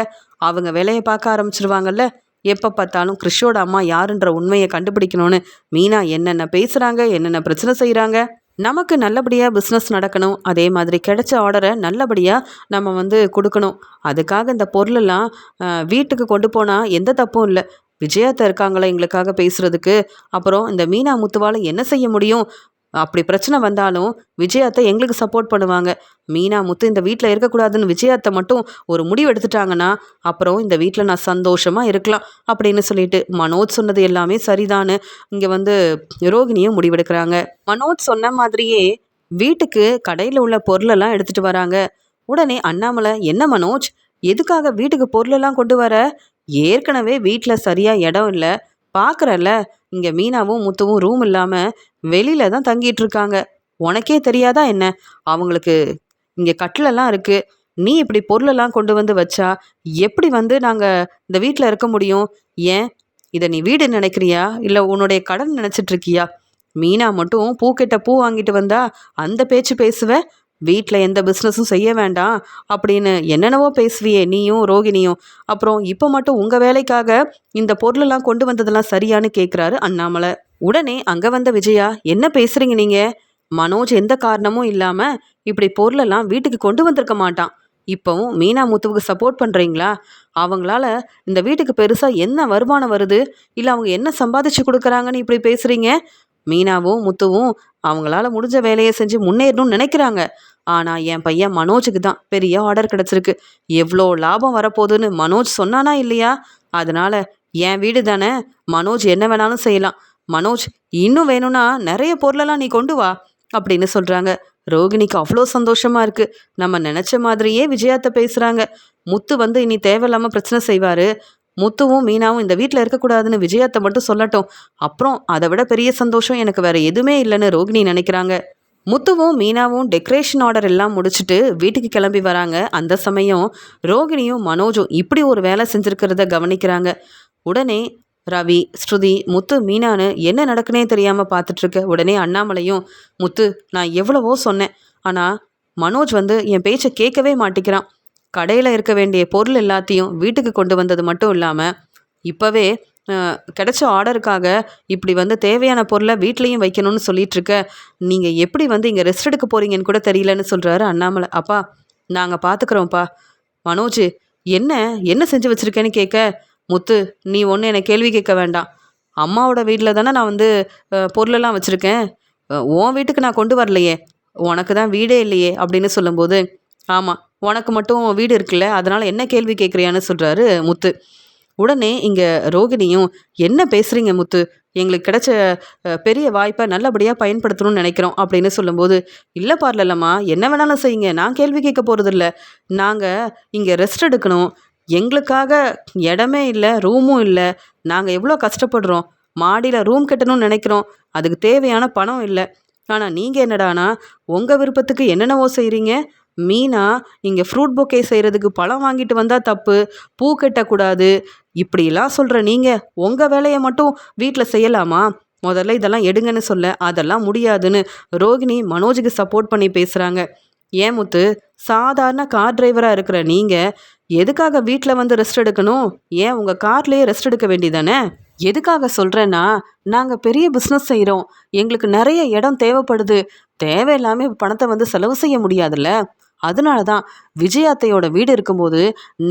அவங்க வேலையை பார்க்க ஆரம்பிச்சிருவாங்கல்ல. எப்போ பார்த்தாலும் கிறிஷோட அம்மா யாருன்ற உண்மையை கண்டுபிடிக்கணும்னு மீனா என்னென்ன பேசுகிறாங்க, என்னென்ன பிரச்சனை செய்கிறாங்க. நமக்கு நல்லபடியாக பிஸ்னஸ் நடக்கணும், அதே மாதிரி கிடைச்ச ஆர்டரை நல்லபடியாக நம்ம வந்து கொடுக்கணும். அதுக்காக இந்த பொருளெல்லாம் வீட்டுக்கு கொண்டு போனால் எந்த தப்பும் இல்லை. விஜயாத்த இருக்காங்களா எங்களுக்காக பேசுகிறதுக்கு, அப்புறம் இந்த மீனா முத்துவால் என்ன செய்ய முடியும்? அப்படி பிரச்சனை வந்தாலும் விஜயாத்தை எங்களுக்கு சப்போர்ட் பண்ணுவாங்க. மீனா முத்து இந்த வீட்டில் இருக்கக்கூடாதுன்னு விஜயாத்தை மட்டும் ஒரு முடிவு எடுத்துட்டாங்கன்னா அப்புறம் இந்த வீட்டில் நான் சந்தோஷமாக இருக்கலாம் அப்படின்னு சொல்லிட்டு மனோஜ் சொன்னது எல்லாமே சரிதான்னு இங்கே வந்து ரோகிணியும் முடிவெடுக்கிறாங்க. மனோஜ் சொன்ன மாதிரியே வீட்டுக்கு கடையில் உள்ள பொருளெல்லாம் எடுத்துகிட்டு வராங்க. உடனே அண்ணாமலை, என்ன மனோஜ், எதுக்காக வீட்டுக்கு பொருளெல்லாம் கொண்டு வர? ஏற்கனவே வீட்டில் சரியாக இடம் இல்லை, பார்க்குறல்ல, இங்கே மீனாவும் முத்துவும் ரூம் இல்லாமல் வெளியில தான் தங்கிட்டு இருக்காங்க. உனக்கே தெரியாதா என்ன? அவங்களுக்கு இங்கே கட்டிலெல்லாம் இருக்குது, நீ இப்படி பொருளெல்லாம் கொண்டு வந்து வச்சா எப்படி வந்து நாங்கள் இந்த வீட்டில் இருக்க முடியும்? ஏன் இதை நீ வீடு நினைக்கிறியா, இல்லை உன்னுடைய கடன் நினச்சிட்ருக்கியா? மீனா மட்டும் பூக்கிட்ட பூ வாங்கிட்டு வந்தா அந்த பேச்சு பேசுவ, வீட்டில் எந்த பிஸ்னஸும் செய்ய வேண்டாம் அப்படின்னு என்னென்னவோ பேசுவியே நீயும் ரோகிணியும். அப்புறம் இப்போ மட்டும் உங்கள் வேலைக்காக இந்த பொருளெல்லாம் கொண்டு வந்ததெல்லாம் சரியான்னு கேட்குறாரு அண்ணாமலை. உடனே அங்கே வந்த விஜயா, என்ன பேசுகிறீங்க நீங்கள்? மனோஜ் எந்த காரணமும் இல்லாமல் இப்படி பொருளெல்லாம் வீட்டுக்கு கொண்டு வந்திருக்க மாட்டான். இப்போவும் மீனா முத்துவுக்கு சப்போர்ட் பண்ணுறீங்களா? அவங்களால இந்த வீட்டுக்கு பெருசாக என்ன வருமானம் வருது, இல்லை அவங்க என்ன சம்பாதிச்சு கொடுக்குறாங்கன்னு இப்படி பேசுகிறீங்க? மீனாவும் முத்துவும் அவங்களால முடிஞ்ச வேலையை செஞ்சு முன்னேறணும்னு நினைக்கிறாங்க. ஆனால் என் பையன் மனோஜுக்கு தான் பெரிய ஆர்டர் கிடச்சிருக்கு. எவ்வளோ லாபம் வரப்போகுதுன்னு மனோஜ் சொன்னானா இல்லையா? அதனால் என் வீடு தானே, மனோஜ் என்ன வேணாலும் செய்யலாம். மனோஜ், இன்னும் வேணும்னா நிறைய பொருளெல்லாம் நீ கொண்டு வா அப்படின்னு சொல்கிறாங்க. ரோகிணிக்கு அவ்வளோ சந்தோஷமாக இருக்குது. நம்ம நினச்ச மாதிரியே விஜயாத்தை பேசுகிறாங்க. முத்து வந்து இனி தேவையில்லாமல் பிரச்சனை செய்வார். முத்துவும் மீனாவும் இந்த வீட்டில் இருக்கக்கூடாதுன்னு விஜயாத்தை மட்டும் சொல்லட்டும், அப்புறம் அதை விட பெரிய சந்தோஷம் எனக்கு வேறு எதுவுமே இல்லைன்னு ரோகிணி நினைக்கிறாங்க. முத்துவும் மீனாவும் டெக்கரேஷன் ஆர்டர் எல்லாம் முடிச்சுட்டு வீட்டுக்கு கிளம்பி வராங்க. அந்த சமயம் ரோகிணியும் மனோஜும் இப்படி ஒரு வேலை செஞ்சுருக்கிறத கவனிக்கிறாங்க. உடனே ரவி, ஸ்ருதி, முத்து, மீனான்னு என்ன நடக்குனே தெரியாமல் பார்த்துட்ருக்க. உடனே அண்ணாமலையும், முத்து, நான் எவ்வளவோ சொன்னேன், ஆனால் மனோஜ் வந்து என் பேச்சை கேட்கவே மாட்டேங்கிறான். கடையில் இருக்க வேண்டிய பொருள் எல்லாத்தையும் வீட்டுக்கு கொண்டு வந்தது மட்டும் இல்லாமல் இப்போவே கிடைச்ச ஆர்டருக்காக இப்படி வந்து தேவையான பொருளை வீட்லேயும் வைக்கணும்னு சொல்லிகிட்ருக்க. நீங்கள் எப்படி வந்து இங்கே ரெஸ்ட் எடுக்க போகிறீங்கன்னு கூட தெரியலன்னு சொல்கிறாரு அண்ணாமலை. அப்பா, நாங்கள் பார்த்துக்குறோம்ப்பா. மனோஜ், என்ன என்ன செஞ்சு வச்சுருக்கேன்னு கேட்க, முத்து, நீ ஒன்று என்னை கேள்வி கேட்க வேண்டாம். அம்மாவோட வீட்டில் தானே நான் வந்து பொருளெல்லாம் வச்சுருக்கேன். உன் வீட்டுக்கு நான் கொண்டு வரலையே, உனக்கு தான் வீடே இல்லையே அப்படின்னு சொல்லும்போது, ஆமாம், உனக்கு மட்டும் வீடு இருக்குல்ல, அதனால் என்ன கேள்வி கேட்குறியான்னு சொல்கிறாரு முத்து. உடனே இங்கே ரோகிணியும், என்ன பேசுகிறீங்க முத்து, எங்களுக்கு கிடைச்ச பெரிய வாய்ப்பை நல்லபடியாக பயன்படுத்தணும்னு நினைக்கிறோம் அப்படின்னு சொல்லும்போது, இல்லை பார்லல்லம்மா, என்ன வேணாலும் செய்யுங்க, நான் கேள்வி கேட்க போகிறதில்ல. நாங்கள் இங்கே ரெஸ்ட் எடுக்கணும், எங்களுக்காக இடமே இல்லை, ரூமும் இல்லை. நாங்கள் எவ்வளோ கஷ்டப்படுறோம், மாடியில் ரூம் கட்டணும்னு நினைக்கிறோம், அதுக்கு தேவையான பணம் இல்லை. ஆனால் நீங்கள் என்னடானா உங்கள் விருப்பத்துக்கு என்னென்னவோ செய்கிறீங்க. மீனா இங்கே ஃப்ரூட் பொக்கே செய்கிறதுக்கு பழம் வாங்கிட்டு வந்தால் தப்பு, பூ கட்டக்கூடாது, இப்படிலாம் சொல்கிற நீங்கள் உங்கள் வேலையை மட்டும் வீட்டில் செய்யலாமா? முதல்ல இதெல்லாம் எடுங்கன்னு சொல்ல, அதெல்லாம் முடியாதுன்னு ரோகிணி மனோஜுக்கு சப்போர்ட் பண்ணி பேசுகிறாங்க. ஏன் முத்து, சாதாரண கார் டிரைவராக இருக்கிற நீங்கள் எதுக்காக வீட்டில் வந்து ரெஸ்ட் எடுக்கணும்? ஏன் உங்கள் கார்லேயே ரெஸ்ட் எடுக்க வேண்டியதானே? எதுக்காக சொல்கிறேன்னா, நாங்கள் பெரிய பிஸ்னஸ் செய்கிறோம், எங்களுக்கு நிறைய இடம் தேவைப்படுது, தேவையில்லாமல் பணத்தை வந்து செலவு செய்ய முடியாதுல்ல. அதனால தான் விஜயாத்தையோட வீடு இருக்கும்போது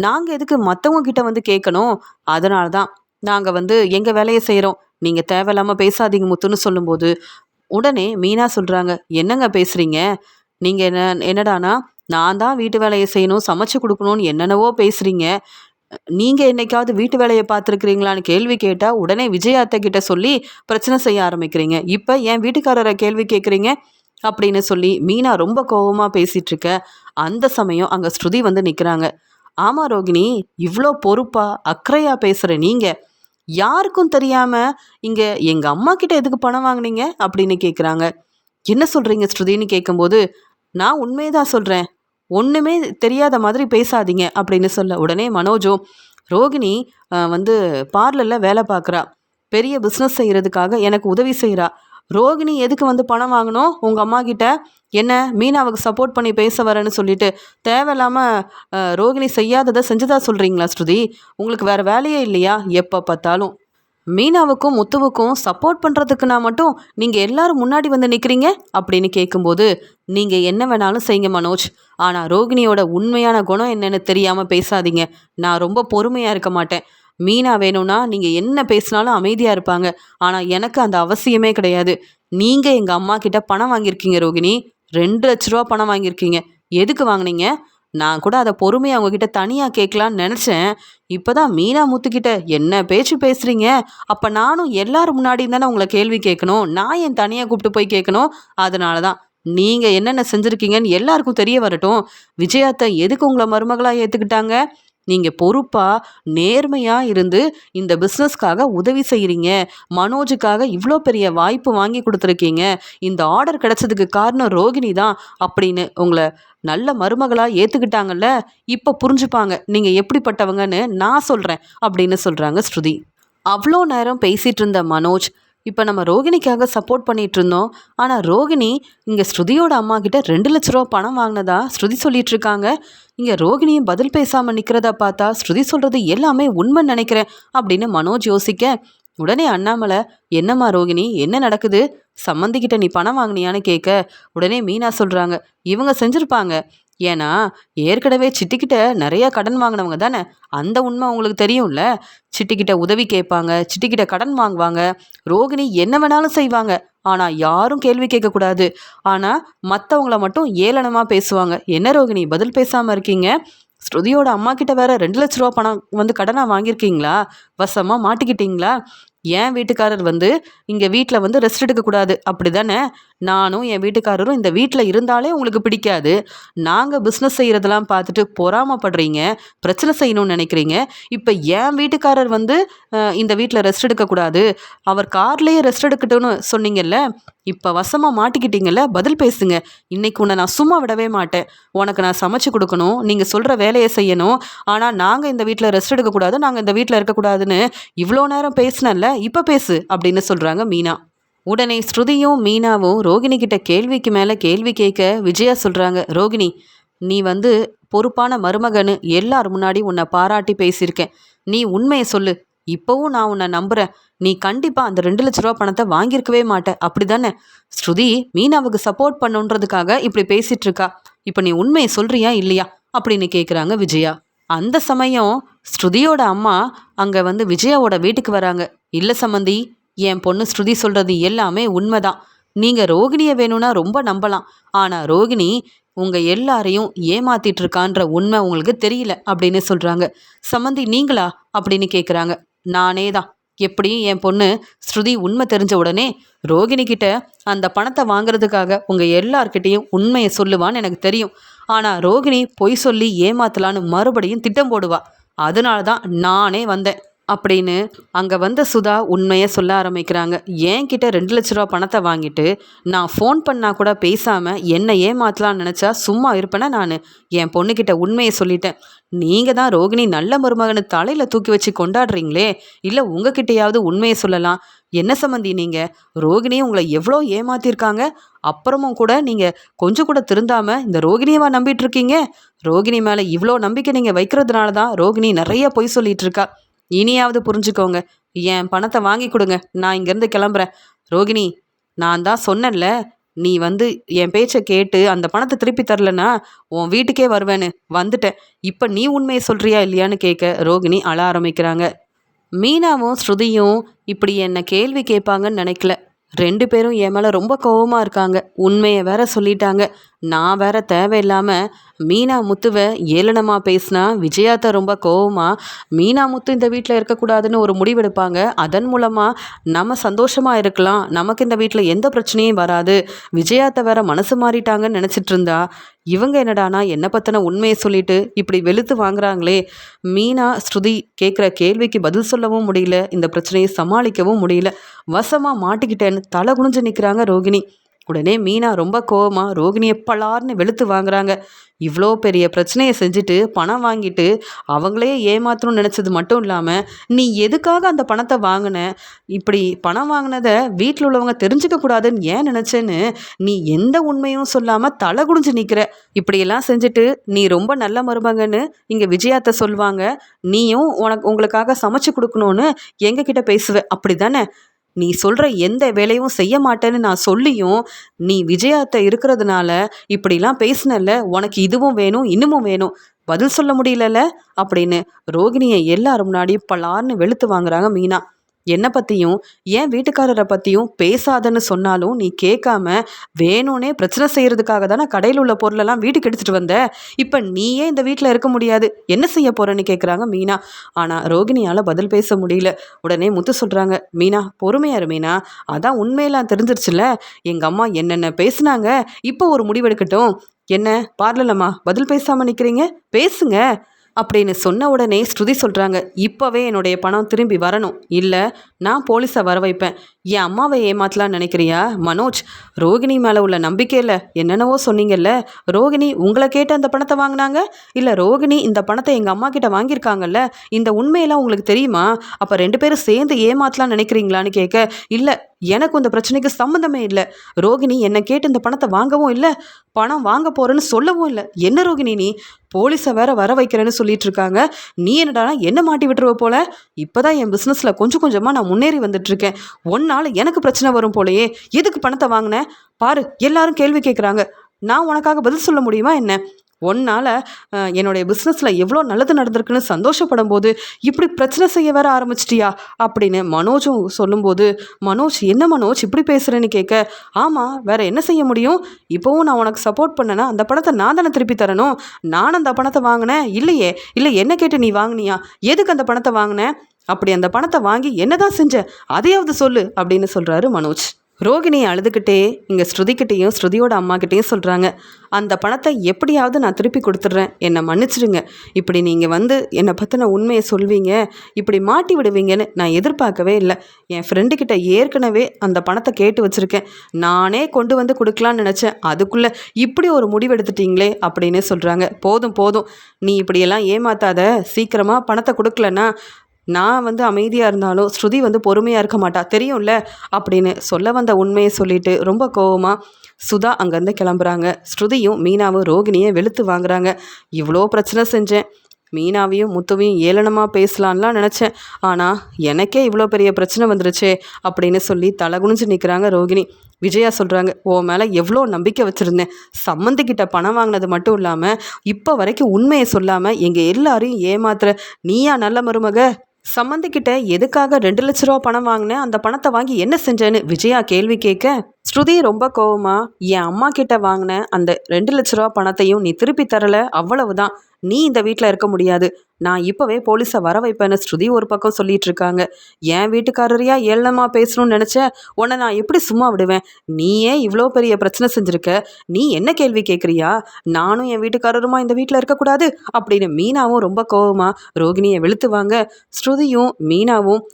நாங்கள் எதுக்கு மற்றவங்க கிட்ட வந்து கேட்கணும்? அதனால தான் நாங்கள் வந்து எங்கள் வேலையை செய்கிறோம், நீங்கள் தேவையில்லாமல் பேசாதீங்க முத்துன்னு சொல்லும்போது, உடனே மீனா சொல்கிறாங்க, என்னங்க பேசுகிறீங்க நீங்கள்? என்னடானா நான் தான் வீட்டு வேலையை செய்யணும், சமைச்சு கொடுக்கணும்னு என்னென்னவோ பேசுகிறீங்க. நீங்கள் என்னைக்காவது வீட்டு வேலையை பார்த்துருக்குறீங்களான்னு கேள்வி கேட்டால் உடனே விஜயாத்தை கிட்ட சொல்லி பிரச்சனை செய்ய ஆரம்பிக்கிறீங்க. இப்போ என் வீட்டுக்காரரை கேள்வி கேட்குறீங்க அப்படின்னு சொல்லி மீனா ரொம்ப கோபமாக பேசிகிட்டு இருக்க. அந்த சமயம் அங்கே ஸ்ருதி வந்து நிற்கிறாங்க. ஆமாம் ரோகிணி, இவ்வளோ பொறுப்பாக அக்கறையாக பேசுகிற நீங்கள் யாருக்கும் தெரியாமல் இங்கே எங்கள் அம்மா கிட்ட எதுக்கு பணம் வாங்கினீங்க அப்படின்னு கேட்குறாங்க. என்ன சொல்கிறீங்க ஸ்ருதின்னு கேட்கும்போது, நான் உண்மையை தான் சொல்கிறேன், ஒன்றுமே தெரியாத மாதிரி பேசாதீங்க அப்படின்னு சொல்ல, உடனே மனோஜும், ரோகிணி வந்து பார்லரில் வேலை பார்க்குறா, பெரிய பிஸ்னஸ் செய்கிறதுக்காக எனக்கு உதவி செய்கிறா, ரோகிணி எதுக்கு வந்து பணம் வாங்கணும் உங்கள் அம்மா கிட்ட? என்ன மீனாவுக்கு சப்போர்ட் பண்ணி பேச வரேன்னு சொல்லிட்டு தேவையில்லாமல் ரோகிணி செய்யாததை செஞ்சுதான் சொல்கிறீங்களா ஸ்ருதி? உங்களுக்கு வேறு வேலையே இல்லையா? எப்போ பார்த்தாலும் மீனாவுக்கும் முத்துவுக்கும் சப்போர்ட் பண்ணுறதுக்கு நான் மட்டும் நீங்கள் எல்லாரும் முன்னாடி வந்து நிற்கிறீங்க அப்படின்னு கேட்கும்போது, நீங்கள் என்ன வேணாலும் செய்யுங்க மனோஜ், ஆனால் ரோகிணியோட உண்மையான குணம் என்னன்னு தெரியாமல் பேசாதீங்க. நான் ரொம்ப பொறுமையாக இருக்க மாட்டேன். மீனா வேணும்னா நீங்கள் என்ன பேசினாலும் அமைதியாக இருப்பாங்க, ஆனால் எனக்கு அந்த அவசியமே கிடையாது. நீங்கள் எங்கள் அம்மா கிட்ட பணம் வாங்கியிருக்கீங்க ரோகிணி, 2 லட்ச ரூபா பணம் வாங்கியிருக்கீங்க. எதுக்கு வாங்கினீங்க? நான் கூட அதை பொறுமையாக அவங்கக்கிட்ட தனியாக கேட்கலான்னு நினச்சேன். இப்போ தான் மீனா முத்துக்கிட்ட என்ன பேச்சு பேசுகிறீங்க? அப்போ நானும் எல்லாரும் முன்னாடி தானே உங்களை கேள்வி கேட்கணும், நான் என் தனியாக கூப்பிட்டு போய் கேட்கணும். அதனால தான் நீங்கள் என்னென்ன செஞ்சுருக்கீங்கன்னு எல்லாருக்கும் தெரிய வரட்டும். விஜயாத்தை எதுக்கு உங்களை மருமகளாக ஏற்றுக்கிட்டாங்க? நீங்கள் பொறுப்பாக நேர்மையாக இருந்து இந்த பிஸ்னஸ்க்காக உதவி செய்கிறீங்க, மனோஜுக்காக இவ்வளோ பெரிய வாய்ப்பு வாங்கி கொடுத்துருக்கீங்க, இந்த ஆர்டர் கிடச்சதுக்கு காரணம் ரோகிணி தான் அப்படின்னு உங்களை நல்ல மருமகளாக ஏற்றுக்கிட்டாங்கல்ல, இப்போ புரிஞ்சுப்பாங்க நீங்கள் எப்படிப்பட்டவங்கன்னு நான் சொல்கிறேன் அப்படின்னு சொல்கிறாங்க ஸ்ருதி. அவ்வளோ நேரம் பேசிகிட்டு இருந்த மனோஜ், இப்போ நம்ம ரோகிணிக்காக சப்போர்ட் பண்ணிகிட்டு இருந்தோம், ஆனால் ரோகிணி இங்கே ஸ்ருதியோட அம்மா கிட்ட 2 லட்ச ரூபா பணம் வாங்கினதா ஸ்ருதி சொல்லிட்டு இருக்காங்க. இங்கே ரோகிணியும் பதில் பேசாமல் நிற்கிறதா பார்த்தா ஸ்ருதி சொல்கிறது எல்லாமே உண்மைன்னு நினைக்கிறேன் அப்படின்னு மனோஜ் யோசிக்க, உடனே அண்ணாமலை, என்னம்மா ரோகிணி, என்ன நடக்குது? சம்மந்திக்கிட்ட நீ பணம் வாங்கினியான்னு கேட்க, உடனே மீனா சொல்கிறாங்க, இவங்க செஞ்சுருப்பாங்க, ஏன்னா ஏற்கனவே சிட்டிக்கிட்ட நிறைய கடன் வாங்கினவங்க தானே, அந்த உண்மை உங்களுக்கு தெரியும்ல. சிட்டிக்கிட்ட உதவி கேட்பாங்க, சிட்டிக்கிட்ட கடன் வாங்குவாங்க, ரோகிணி என்ன வேணாலும் செய்வாங்க, ஆனால் யாரும் கேள்வி கேட்கக்கூடாது. ஆனால் மற்றவங்கள மட்டும் ஏளனமாக பேசுவாங்க. என்ன ரோகிணி பதில் பேசாமல் இருக்கீங்க? ஸ்ருதியோட அம்மா கிட்ட வேற 2 லட்ச ரூபா பணம் வந்து கடனாக வாங்கியிருக்கீங்களா? வசமாக மாட்டிக்கிட்டீங்களா? ஏன் வீட்டுக்காரர் வந்து இங்கே வீட்டில் வந்து ரெஸ்ட் எடுக்கக்கூடாது அப்படி தானே? நானும் என் வீட்டுக்காரரும் இந்த வீட்டில் இருந்தாலே உங்களுக்கு பிடிக்காது. நாங்கள் பிஸ்னஸ் செய்கிறதெல்லாம் பார்த்துட்டு பொறாமப்படுறீங்க, பிரச்சனை செய்யணும்னு நினைக்கிறீங்க. இப்போ என் வீட்டுக்காரர் வந்து இந்த வீட்டில் ரெஸ்ட் எடுக்கக்கூடாது, அவர் கார்லேயே ரெஸ்ட் எடுக்கட்டும்னு சொன்னீங்கல்ல, இப்போ வசமாக மாட்டிக்கிட்டீங்கல்ல, பதில் பேசுங்க. இன்னைக்கு உன்னை நான் சும்மா விடவே மாட்டேன். உனக்கு நான் சமைச்சு கொடுக்கணும், நீங்கள் சொல்கிற வேலையை செய்யணும். ஆனால் நாங்கள் இந்த வீட்டில் ரெஸ்ட் எடுக்கக்கூடாது, நாங்கள் இந்த வீட்டில் இருக்கக்கூடாதுன்னு இவ்வளோ நேரம் பேசினல்ல, இப்போ பேசு அப்படின்னு சொல்கிறாங்க மீனா. உடனே ஸ்ருதியும் மீனாவும் ரோகிணி கிட்ட கேள்விக்கு மேலே கேள்வி கேட்க விஜயா சொல்கிறாங்க, ரோகிணி, நீ வந்து பொறுப்பான மருமகன்னு எல்லார் முன்னாடி உன்னை பாராட்டி பேசியிருக்கேன். நீ உண்மையை சொல்லு. இப்போவும் நான் உன்னை நம்புகிறேன். நீ கண்டிப்பாக அந்த 2 லட்ச ரூபா பணத்தை வாங்கியிருக்கவே மாட்ட, அப்படி தானே? ஸ்ருதி மீனாவுக்கு சப்போர்ட் பண்ணுன்றதுக்காக இப்படி பேசிகிட்டு இருக்கா. இப்போ நீ உண்மையை சொல்கிறியா இல்லையா அப்படின்னு கேட்குறாங்க விஜயா. அந்த சமயம் ஸ்ருதியோட அம்மா அங்கே வந்து விஜயாவோட வீட்டுக்கு வராங்க. இல்லை சம்மந்தி, என் பொண்ணு ஸ்ருதி சொல்கிறது எல்லாமே உண்மைதான். நீங்கள் ரோகிணியை வேணும்னா ரொம்ப நம்பலாம். ஆனால் ரோகிணி உங்கள் எல்லாரையும் ஏமாத்திட்டு இருக்கான்ற உண்மை உங்களுக்கு தெரியல அப்படின்னு சொல்கிறாங்க. சம்மந்தி நீங்களா அப்படின்னு கேட்குறாங்க. நானே தான். எப்படியும் என் பொண்ணு ஸ்ருதி உண்மை தெரிஞ்ச உடனே ரோகிணி கிட்ட அந்த பணத்தை வாங்குறதுக்காக உங்கள் எல்லார்கிட்டையும் உண்மையை சொல்லுவான்னு எனக்கு தெரியும். ஆனால் ரோகிணி பொய் சொல்லி ஏமாத்தலான்னு மறுபடியும் திட்டம் போடுவா. அதனால தான் நானே வந்தேன் அப்படின்னு அங்கே வந்த சுதா உண்மையை சொல்ல ஆரம்பிக்கிறாங்க. என்கிட்ட 2 லட்ச ரூபா பணத்தை வாங்கிட்டு நான் ஃபோன் பண்ணால் கூட பேசாமல் என்னை ஏமாத்தலான்னு நினச்சா சும்மா இருப்பேனா நான்? என் பொண்ணுக்கிட்ட உண்மையை சொல்லிட்டேன். நீங்கள் தான் ரோகிணி நல்ல மருமகனை தலையில் தூக்கி வச்சு கொண்டாடுறீங்களே, இல்லை உங்ககிட்டையாவது உண்மையை சொல்லலாம். என்ன சம்மந்தி நீங்கள்? ரோகிணியை உங்களை எவ்வளோ ஏமாத்திருக்காங்க, அப்புறமும் கூட நீங்கள் கொஞ்சம் கூட திருந்தாமல் இந்த ரோகிணியவா நம்பிட்டு இருக்கீங்க? ரோகிணி மேலே இவ்வளோ நம்பிக்கை நீங்கள் வைக்கிறதுனால தான் ரோகிணி நிறைய பொய் சொல்லிட்டு இருக்கா. இனியாவது புரிஞ்சுக்கோங்க. என் பணத்தை வாங்கி கொடுங்க, நான் இங்கேருந்து கிளம்புறேன். ரோகிணி, நான் தான் சொன்னேன்ல, நீ வந்து என் பேச்சை கேட்டு அந்த பணத்தை திருப்பி தரலன்னா உன் வீட்டுக்கே வருவேன்னு வந்துட்டேன். இப்போ நீ உண்மையை சொல்கிறியா இல்லையான்னு கேட்க ரோகிணி அழ ஆரம்பிக்கிறாங்க. மீனாவும் ஸ்ருதியும் இப்படி என்னை கேள்வி கேட்பாங்கன்னு நினைக்கல. 2 பேரும் என் மேலே ரொம்ப கோவமாக இருக்காங்க. உண்மையை வேற சொல்லிட்டாங்க. நான் வேற தேவையில்லாமல் மீனா முத்துவை ஏளனமாக பேசினா விஜயாத்த ரொம்ப கோவமாக மீனா முத்து இந்த வீட்டில் இருக்கக்கூடாதுன்னு ஒரு முடிவெடுப்பாங்க. அதன் மூலமாக நம்ம சந்தோஷமாக இருக்கலாம், நமக்கு இந்த வீட்டில் எந்த பிரச்சனையும் வராது. விஜயாத்த வேற மனசு மாறிட்டாங்கன்னு நினச்சிட்டு இருந்தா இவங்க என்னடானா என்னை பற்றின உண்மையை சொல்லிட்டு இப்படி வெளுத்து வாங்குறாங்களே. மீனா ஸ்ருதி கேட்குற கேள்விக்கு பதில் சொல்லவும் முடியல, இந்த பிரச்சனையை சமாளிக்கவும் முடியல. வசமாக மாட்டிக்கிட்டேன்னு தலை குனிஞ்சு நிற்கிறாங்க ரோகிணி. உடனே மீனா ரொம்ப கோவமாக ரோகிணியை பலார்னு வெளுத்து வாங்குறாங்க. இவ்வளோ பெரிய பிரச்சனையை செஞ்சுட்டு பணம் வாங்கிட்டு அவங்களே ஏமாத்தணும்னு நினச்சது மட்டும் இல்லாமல் நீ எதுக்காக அந்த பணத்தை வாங்கின, இப்படி பணம் வாங்கினதை வீட்டில் உள்ளவங்க தெரிஞ்சுக்க கூடாதுன்னு ஏன் நினச்சேன்னு நீ எந்த உண்மையும் சொல்லாமல் தலை குடிஞ்சு நிற்கிற. இப்படியெல்லாம் செஞ்சுட்டு நீ ரொம்ப நல்ல மருமகன்னு இங்கே விஜயாத்த சொல்லுவாங்க, நீயும் உங்களுக்காக சமைச்சு கொடுக்கணும்னு எங்ககிட்ட பேசுவ, அப்படி தானே? நீ சொல்கிற எந்த வேலையும் செய்ய மாட்டேன்னு நான் சொல்லியும் நீ விஜயாத்த இருக்கிறதுனால இப்படிலாம் பேசினல்ல, உனக்கு இதுவும் வேணும் இன்னமும் வேணும், பதில் சொல்ல முடியலல்ல அப்படின்னு ரோகிணியை எல்லாரும் முன்னாடியும் பலார்னு வெளுத்து வாங்குறாங்க மீனா. என்னை பற்றியும் என் வீட்டுக்காரரை பற்றியும் பேசாதன்னு சொன்னாலும் நீ கேட்காம வேணும்னே பிரச்சனை செய்கிறதுக்காக தானே கடையில் உள்ள பொருளெல்லாம் வீட்டுக்கு எடுத்துகிட்டு வந்த. இப்போ நீயே இந்த வீட்டில் இருக்க முடியாது, என்ன செய்ய போகிறேன்னு கேட்குறாங்க மீனா. ஆனால் ரோகிணியால் பதில் பேச முடியல. உடனே முத்து சொல்கிறாங்க, மீனா பொறுமையாரு மீனா, அதான் உண்மையெல்லாம் தெரிஞ்சிருச்சுல, எங்கள் அம்மா என்னென்ன பேசுனாங்க, இப்போ ஒரு முடிவெடுக்கட்டும். என்ன பார்லலம்மா பதில் பேசாமல் நிற்கிறீங்க, பேசுங்க அப்படின்னு சொன்ன உடனே ஸ்ருதி சொல்கிறாங்க, இப்போவே என்னுடைய பணம் திரும்பி வரணும், இல்லை நான் போலீஸை வர வைப்பேன். என் அம்மாவை ஏமாத்தலான்னு நினைக்கிறியா மனோஜ்? ரோகிணி மேலே உள்ள நம்பிக்கையில் என்னென்னவோ சொன்னீங்கல்ல, ரோகிணி உங்களை கேட்டு அந்த பணத்தை வாங்கினாங்க, இல்லை ரோகிணி இந்த பணத்தை எங்கள் அம்மா கிட்ட வாங்கியிருக்காங்கல்ல, இந்த உண்மையெல்லாம் உங்களுக்கு தெரியுமா? அப்போ 2 பேரும் சேர்ந்து ஏமாத்தலான்னு நினைக்கிறீங்களான்னு கேட்க, இல்லை எனக்கு இந்த பிரச்சனைக்கு சம்மந்தமே இல்லை. ரோகிணி என்னை கேட்டு இந்த பணத்தை வாங்கவும் இல்லை, பணம் வாங்க போகிறேன்னு சொல்லவும் இல்லை. என்ன ரோகிணி நீ போலீஸை வேற வர வைக்கிறேன்னு சொல்லிட்டு இருக்காங்க, நீ என்னடானா என்ன மாட்டி விட்டுருவ போல. இப்போதான் என் பிஸ்னஸில் கொஞ்சம் கொஞ்சமாக நான் முன்னேறி வந்துட்டுருக்கேன், ஒன்னால் எனக்கு பிரச்சனை வரும் போலையே. எதுக்கு பணத்தை வாங்கினேன் பாரு, எல்லாரும் கேள்வி கேட்குறாங்க, நான் உனக்காக பதில் சொல்ல முடியுமா என்ன? ஒன்னால் என்னுடைய பிஸ்னஸில் எவ்வளோ நல்லது நடந்திருக்குன்னு சந்தோஷப்படும் போது இப்படி பிரச்சனை செய்ய வேற ஆரம்பிச்சிட்டியா அப்படின்னு மனோஜும் சொல்லும்போது, மனோஜ் என்ன மனோஜ் இப்படி பேசுகிறேன்னு கேட்க, ஆமாம் வேற என்ன செய்ய முடியும், இப்போவும் நான் உனக்கு சப்போர்ட் பண்ணேன்னா அந்த பணத்தை நான் தானே திருப்பி தரணும். நான் அந்த பணத்தை வாங்கினேன் இல்லையே, இல்லை என்ன கேட்டு நீ வாங்கினியா, எதுக்கு அந்த பணத்தை வாங்கினேன், அப்படி அந்த பணத்தை வாங்கி என்னதான் செஞ்ச அதையாவது சொல்லு அப்படின்னு சொல்கிறாரு மனோஜ். ரோகிணி அழுதுகிட்டே இங்கே ஸ்ருதிக்கிட்டேயும் ஸ்ருதியோட அம்மா கிட்டேயும் சொல்கிறாங்க, அந்த பணத்தை எப்படியாவது நான் திருப்பி கொடுத்துட்றேன், என்னை மன்னிச்சிடுங்க. இப்படி நீங்கள் வந்து என்னை பற்றின உண்மையை சொல்வீங்க, இப்படி மாட்டி விடுவீங்கன்னு நான் எதிர்பார்க்கவே இல்லை. என் ஃப்ரெண்டுக்கிட்ட ஏற்கனவே அந்த பணத்தை கேட்டு வச்சுருக்கேன். நானே கொண்டு வந்து கொடுக்கலான்னு நினச்சேன். அதுக்குள்ளே இப்படி ஒரு முடிவு எடுத்துட்டீங்களே அப்படின்னு சொல்கிறாங்க. போதும் போதும், நீ இப்படியெல்லாம் ஏமாத்தாத. சீக்கிரமாக பணத்தை கொடுக்கலன்னா நான் வந்து அமைதியாக இருந்தாலும் ஸ்ருதி வந்து பொறுமையாக இருக்க மாட்டா, தெரியும்ல அப்படின்னு சொல்ல வந்த உண்மையை சொல்லிட்டு ரொம்ப கோவமாக சுதா அங்கேருந்து கிளம்புறாங்க. ஸ்ருதியும் மீனாவும் ரோகிணியை வெளுத்து வாங்குறாங்க. இவ்வளோ பிரச்சனை செஞ்சேன், மீனாவையும் முத்துவையும் ஏளனமாக பேசலான்லாம் நினச்சேன், ஆனால் எனக்கே இவ்வளோ பெரிய பிரச்சனை வந்துருச்சே அப்படின்னு சொல்லி தலை குனிஞ்சு நிற்கிறாங்க ரோகிணி. விஜயா சொல்கிறாங்க, ஓ மேலே எவ்வளோ நம்பிக்கை வச்சுருந்தேன். சம்மந்திக்கிட்ட பணம் வாங்கினது மட்டும் இல்லாமல் இப்போ வரைக்கும் உண்மையை சொல்லாமல் எங்கள் எல்லாரையும் ஏமாத்துற நீயா நல்ல மருமக? சம்மந்திக்கிட்ட எதுக்காக 2 லட்ச ரூபா பணம் வாங்கினேன், அந்த பணத்தை வாங்கி என்ன செஞ்சேன்னு விஜயா கேள்வி கேட்க, ஸ்ருதி ரொம்ப கோவமா, என் அம்மா கிட்ட வாங்கின அந்த 2 லட்ச ரூபா பணத்தையும் நீ திருப்பி தரல, அவ்வளவுதான், நீ இந்த வீட்டில் இருக்க முடியாது, நான் இப்போவே போலீஸை வர வைப்பேன்னு ஸ்ருதி ஒரு பக்கம் சொல்லிட்டு இருக்காங்க. என் வீட்டுக்காரரையா ஏளனமாக பேசணும்னு நினச்ச, உன்னை நான் எப்படி சும்மா விடுவேன்? நீயே இவ்வளோ பெரிய பிரச்சனை செஞ்சுருக்க, நீ என்ன கேள்வி கேட்குறியா? நானும் என் வீட்டுக்காரருமா இந்த வீட்டில் இருக்கக்கூடாது அப்படின்னு மீனாவும் ரொம்ப கோவமா ரோகிணியை வெளுத்துவாங்க. ஸ்ருதியும் மீனாவும்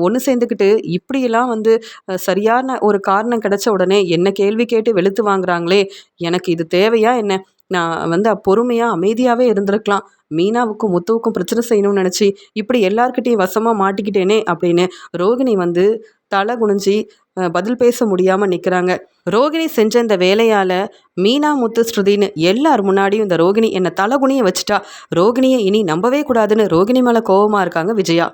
ஒன்று சேர்ந்துக்கிட்டு இப்படியெல்லாம் வந்து சரியான ஒரு காரணம் கிடைச்ச உடனே என்ன கேள்வி கேட்டு வெளுத்து வாங்குறாங்களே, எனக்கு இது தேவையா என்ன? நான் வந்து பொறுமையாக அமைதியாகவே இருந்திருக்கலாம். மீனாவுக்கும் முத்துவுக்கும் பிரச்சனை செய்யணும்னு நினச்சி இப்படி எல்லார்கிட்டையும் வசமாக மாட்டிக்கிட்டேனே அப்படின்னு ரோகிணி வந்து தலை குனிஞ்சி பதில் பேச முடியாமல் நிற்கிறாங்க. ரோகிணி செஞ்ச இந்த வேலையால் மீனா முத்து ஸ்ருதின்னு எல்லார் முன்னாடியும் இந்த ரோகிணி என்னை தலை குனிய வச்சுட்டா, ரோகிணியை இனி நம்பவே கூடாதுன்னு ரோகிணி மேலே கோவமாக இருக்காங்க விஜயா.